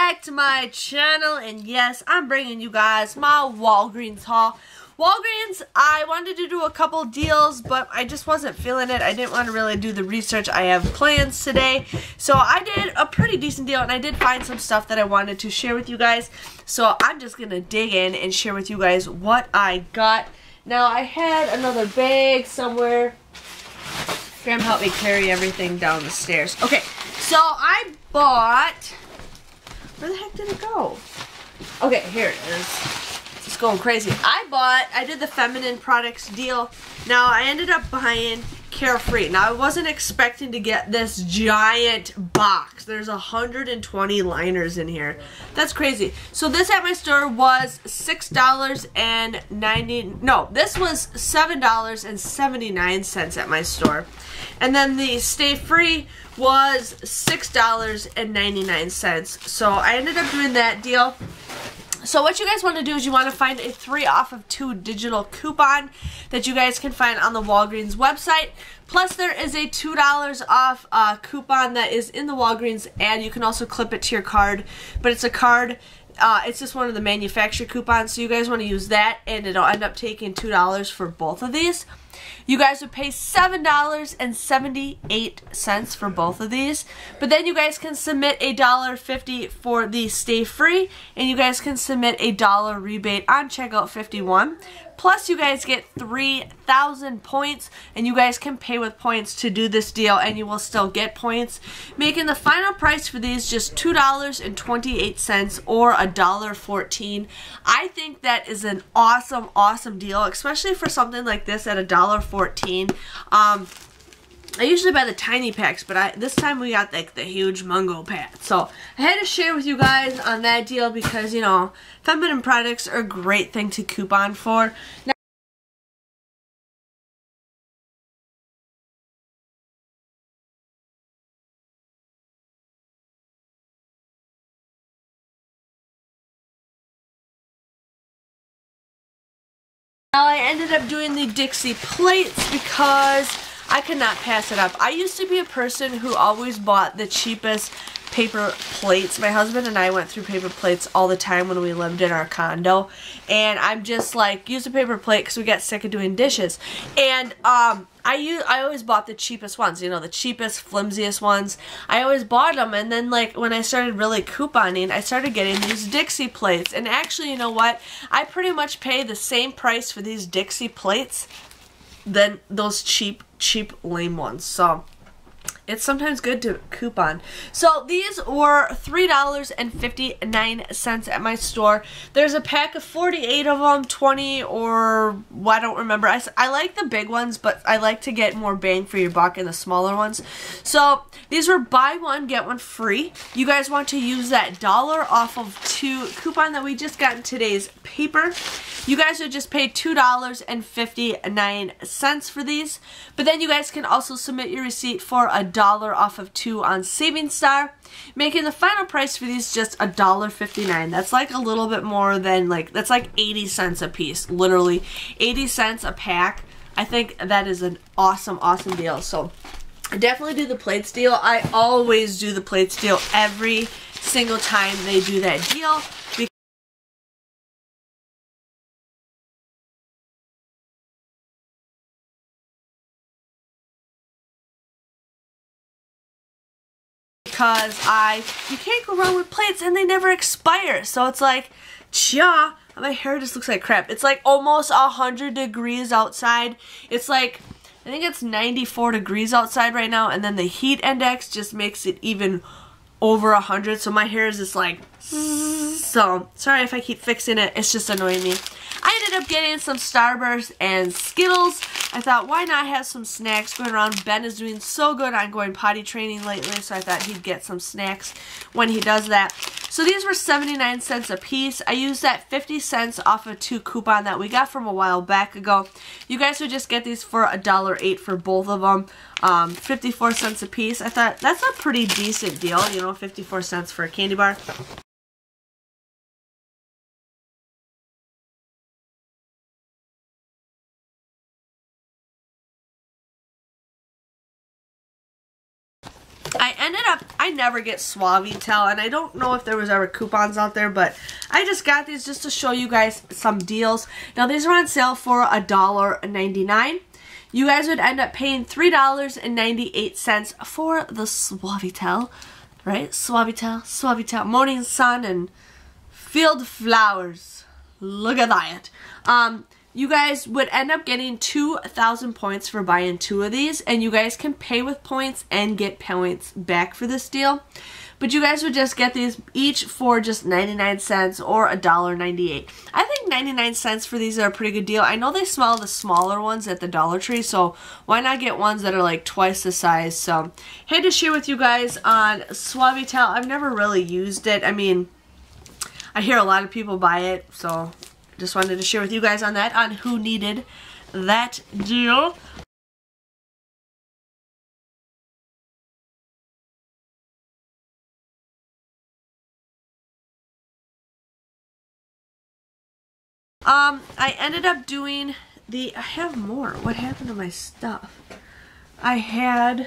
back to my channel, and yes, I'm bringing you guys my Walgreens haul. Walgreens, I wanted to do a couple deals, but I just wasn't feeling it. I didn't want to really do the research. I have plans today, so I did a pretty decent deal, and I did find some stuff that I wanted to share with you guys. So I'm just going to dig in and share with you guys what I got. Now, I had another bag somewhere. Graham helped me carry everything down the stairs. Okay, so I bought... Where the heck did it go? Okay, here it is. It's going crazy. I did the feminine products deal. Now, I ended up buying Carefree. Now, I wasn't expecting to get this giant box. There's 120 liners in here. That's crazy. So, this at my store was $6.90. No, this was $7.79 at my store. And then the Stay Free was $6.99. So, I ended up doing that deal. So what you guys want to do is you want to find a 3 off of 2 digital coupon that you guys can find on the Walgreens website. Plus there is a $2 off coupon that is in the Walgreens ad. You can also clip it to your card, but it's a card. It's just one of the manufacturer coupons, so you guys want to use that, and it'll end up taking $2 for both of these. You guys would pay $7.78 for both of these, but then you guys can submit a $1.50 for the Stay Free, and you guys can submit a $1 rebate on checkout 51. Plus, you guys get 3,000 points, and you guys can pay with points to do this deal, and you will still get points, making the final price for these just $2.28 or $1.14. I think that is an awesome, awesome deal, especially for something like this at $1.14. I usually buy the tiny packs, but this time we got like the huge mungo pack. So I had to share with you guys on that deal because, you know, feminine products are a great thing to coupon for. Now, I ended up doing the Dixie plates because I could not pass it up. I used to be a person who always bought the cheapest paper plates. My husband and I went through paper plates all the time when we lived in our condo, and I'm just like, use a paper plate because we got sick of doing dishes. And I always bought the cheapest ones, you know, the cheapest, flimsiest ones. I always bought them, and then like when I started really couponing, I started getting these Dixie plates. And actually, you know what? I pretty much pay the same price for these Dixie plates than those cheap lame ones. So it's sometimes good to coupon. So these were $3.59 at my store. There's a pack of 48 of them, 20 or I don't remember. I like the big ones, but I like to get more bang for your buck in the smaller ones. So these were buy one, get one free. You guys want to use that $1 off of 2 coupon that we just got in today's paper. You guys would just pay $2.59 for these. But then you guys can also submit your receipt for $1 off of 2 on Saving Star, making the final price for these just $1.59. That's like a little bit more than that's like 80 cents a piece. Literally 80 cents a pack. I think that is an awesome, awesome deal. So I definitely do the plates deal. I always do the plates deal every single time they do that deal. Because you can't go wrong with plates, and they never expire. So it's like, yeah, my hair just looks like crap. It's like almost 100 degrees outside. It's like, I think it's 94 degrees outside right now, and then the heat index just makes it even over 100. So my hair is just like, so sorry if I keep fixing it. It's just annoying me. I ended up getting some Starburst and Skittles. I thought, why not have some snacks going around? Ben is doing so good on going potty training lately, so I thought he'd get some snacks when he does that. So these were 79 cents a piece. I used that 50 cents off of 2 coupon that we got from a while back ago. You guys would just get these for $1.08 for both of them. 54 cents a piece. I thought that's a pretty decent deal, you know, 54 cents for a candy bar. I I never get Suavitel, and I don't know if there was ever coupons out there, but I just got these just to show you guys some deals. Now, these are on sale for $1.99. You guys would end up paying $3.98 for the Suavitel, right? Suavitel, Morning Sun and Field Flowers. Look at that. You guys would end up getting 2,000 points for buying 2 of these, and you guys can pay with points and get points back for this deal. But you guys would just get these each for just 99 cents or $1.98. I think 99 cents for these are a pretty good deal. I know they smell the smaller ones at the Dollar Tree, so why not get ones that are like twice the size? So, had to share with you guys on Suavitel. I've never really used it. I mean, I hear a lot of people buy it, so just wanted to share with you guys on that, on who needed that deal. I ended up doing I have more. What happened to my stuff? I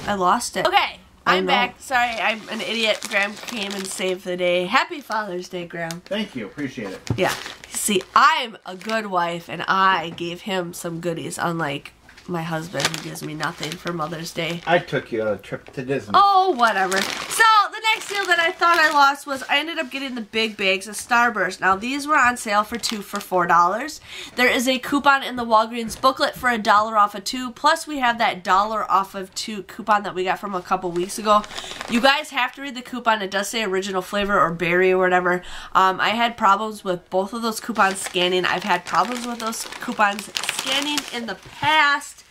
lost it. Okay. I'm back. Sorry, I'm an idiot. Graham came and saved the day. Happy Father's Day, Graham. Thank you. Appreciate it. Yeah. See, I'm a good wife, and I gave him some goodies, unlike my husband, who gives me nothing for Mother's Day. I took you on a trip to Disney. Oh, whatever. So, the next deal that I thought I lost was I ended up getting the big bags of Starburst. Now, these were on sale for 2 for $4. There is a coupon in the Walgreens booklet for $1 off of 2. Plus, we have that $1 off of 2 coupon that we got from a couple weeks ago. You guys have to read the coupon. It does say original flavor or berry or whatever. I had problems with both of those coupons scanning. I've had problems with those coupons scanning in the past.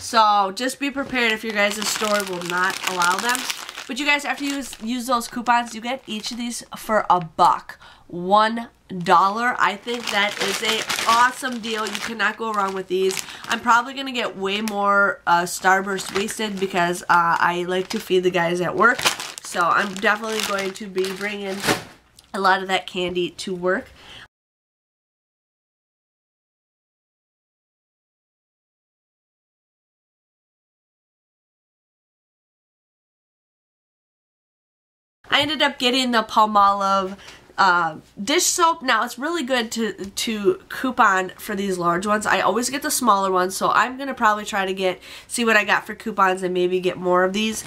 So, just be prepared if your guys' store will not allow them. But you guys have to use those coupons. You get each of these for $1. $1. I think that is a awesome deal. You cannot go wrong with these. I'm probably going to get way more Starburst wasted because I like to feed the guys at work. So, I'm definitely going to be bringing a lot of that candy to work. I ended up getting the Palmolive dish soap. Now, it's really good to coupon for these large ones. I always get the smaller ones, so I'm going to probably try to see what I got for coupons and maybe get more of these.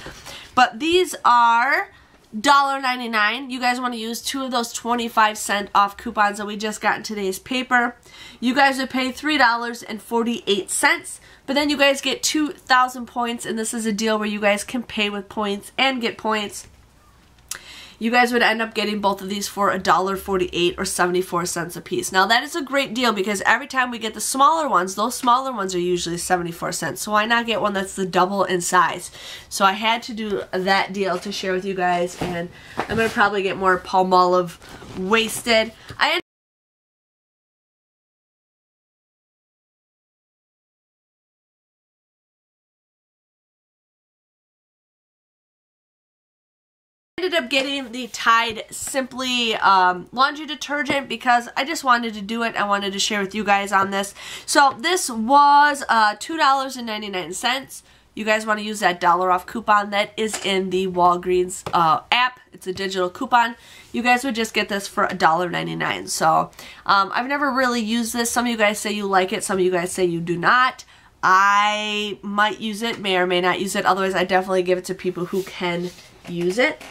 But these are $1.99. You guys want to use 2 of those 25-cent off coupons that we just got in today's paper. You guys would pay $3.48. But then you guys get 2,000 points, and this is a deal where you guys can pay with points and get points. You guys would end up getting both of these for $1.48 or 74 cents a piece. Now, that is a great deal because every time we get the smaller ones, those smaller ones are usually 74 cents. So why not get one that's the double in size? So I had to do that deal to share with you guys, and I'm going to probably get more Palmolive wasted. I ended up getting the Tide Simply laundry detergent because I just wanted to do it. I wanted to share with you guys on this. So this was $2.99. You guys want to use that $1 off coupon that is in the Walgreens app. It's a digital coupon. You guys would just get this for $1.99. So I've never really used this. Some of you guys say you like it. Some of you guys say you do not. I might use it, may or may not use it. Otherwise, I definitely give it to people who can use it.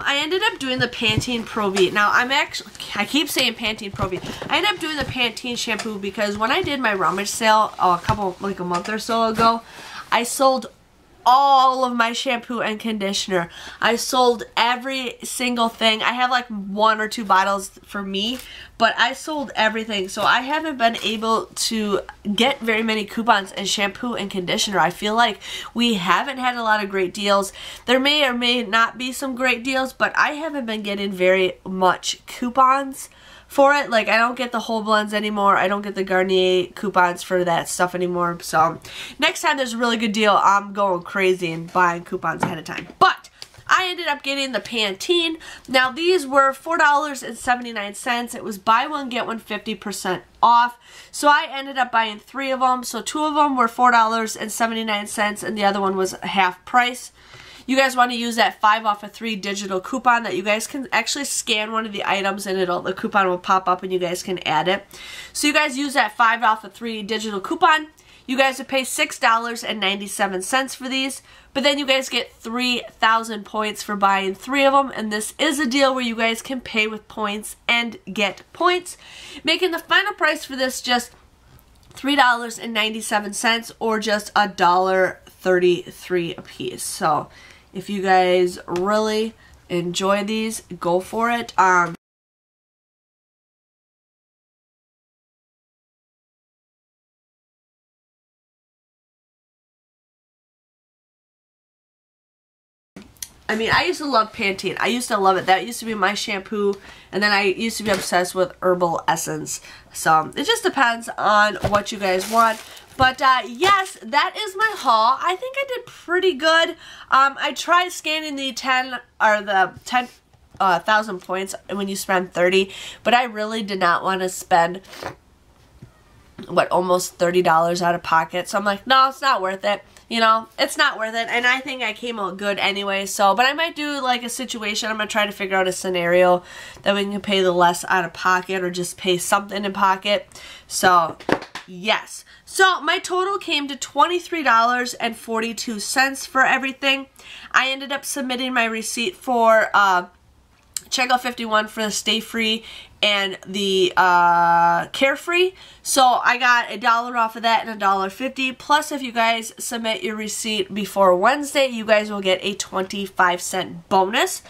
I ended up doing the Pantene Pro V. Now, I keep saying Pantene Pro V. I ended up doing the Pantene shampoo because when I did my rummage sale like a month or so ago, I sold all of my shampoo and conditioner. I sold every single thing. I have like 1 or 2 bottles for me, but I sold everything. So I haven't been able to get very many coupons in shampoo and conditioner. I feel like we haven't had a lot of great deals. There may or may not be some great deals, but I haven't been getting very much coupons for it. Like, I don't get the whole blends anymore. I don't get the Garnier coupons for that stuff anymore. So next time there's a really good deal, I'm going crazy and buying coupons ahead of time. But I ended up getting the Pantene. Now these were $4.79. It was buy one get one 50% off. So I ended up buying 3 of them. So 2 of them were $4.79 and the other one was half price. You guys want to use that 5 off of 3 digital coupon that you guys can actually scan one of the items and the coupon will pop up and you guys can add it. So you guys use that 5 off of 3 digital coupon. You guys would pay $6.97 for these, but then you guys get 3,000 points for buying 3 of them, and this is a deal where you guys can pay with points and get points, making the final price for this just $3.97 or just $1.33 a piece. So if you guys really enjoy these, go for it. I mean, I used to love Pantene. I used to love it. That used to be my shampoo. And then I used to be obsessed with herbal essence. So, it just depends on what you guys want. But, yes, that is my haul. I think I did pretty good. I tried scanning the 10,000 points when you spend 30. But I really did not want to spend, almost $30 out of pocket. So, I'm like, no, it's not worth it. You know, it's not worth it, and I think I came out good anyway, so, but I might do, like, a situation. I'm going to try to figure out a scenario that we can pay the less out of pocket or just pay something in pocket. So, yes. So, my total came to $23.42 for everything. I ended up submitting my receipt for, Checkout 51 for the Stay Free and the Carefree. So I got $1 off of that and $1.50. Plus, if you guys submit your receipt before Wednesday, you guys will get a 25-cent bonus.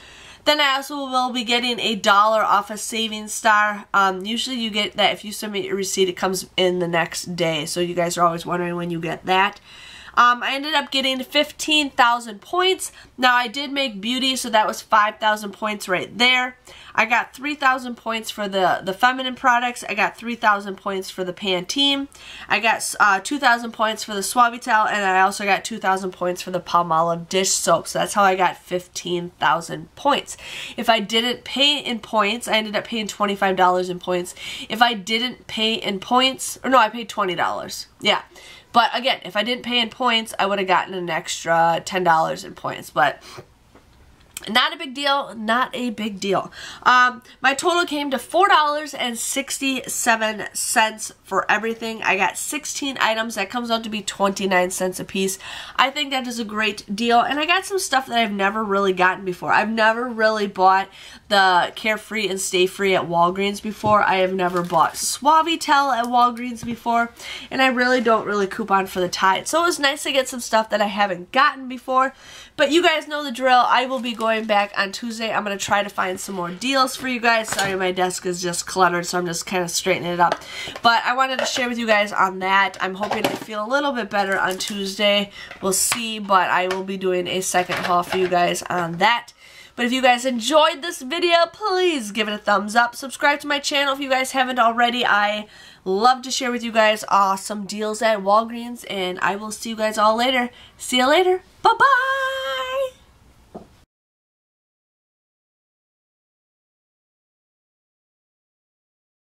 Then I also will be getting $1 off a Savings Star. Usually you get that if you submit your receipt, it comes in the next day. So you guys are always wondering when you get that. I ended up getting 15,000 points. Now, I did make beauty, so that was 5,000 points right there. I got 3,000 points for the feminine products. I got 3,000 points for the Pantene. I got 2,000 points for the Suavitel, and I also got 2,000 points for the Palmolive dish soap. So that's how I got 15,000 points. If I didn't pay in points, I ended up paying $25 in points. If I didn't pay in points, or no, I paid $20. Yeah. But again, if I didn't pay in points, I would have gotten an extra $10 in points. But not a big deal. Not a big deal. My total came to $4.67 for everything. I got 16 items. That comes out to be 29 cents a piece. I think that is a great deal. And I got some stuff that I've never really gotten before. I've never really bought the Carefree and Stay Free at Walgreens before. I have never bought Suavitel at Walgreens before. And I really don't coupon for the Tide. So it was nice to get some stuff that I haven't gotten before. But you guys know the drill. I will be going back on Tuesday. I'm going to try to find some more deals for you guys. Sorry, my desk is just cluttered, so I'm just kind of straightening it up. But I wanted to share with you guys on that. I'm hoping I feel a little bit better on Tuesday. We'll see, but I will be doing a second haul for you guys on that. But if you guys enjoyed this video, please give it a thumbs up. Subscribe to my channel if you guys haven't already. I love to share with you guys awesome deals at Walgreens, and I will see you guys all later. See you later. Bye-bye!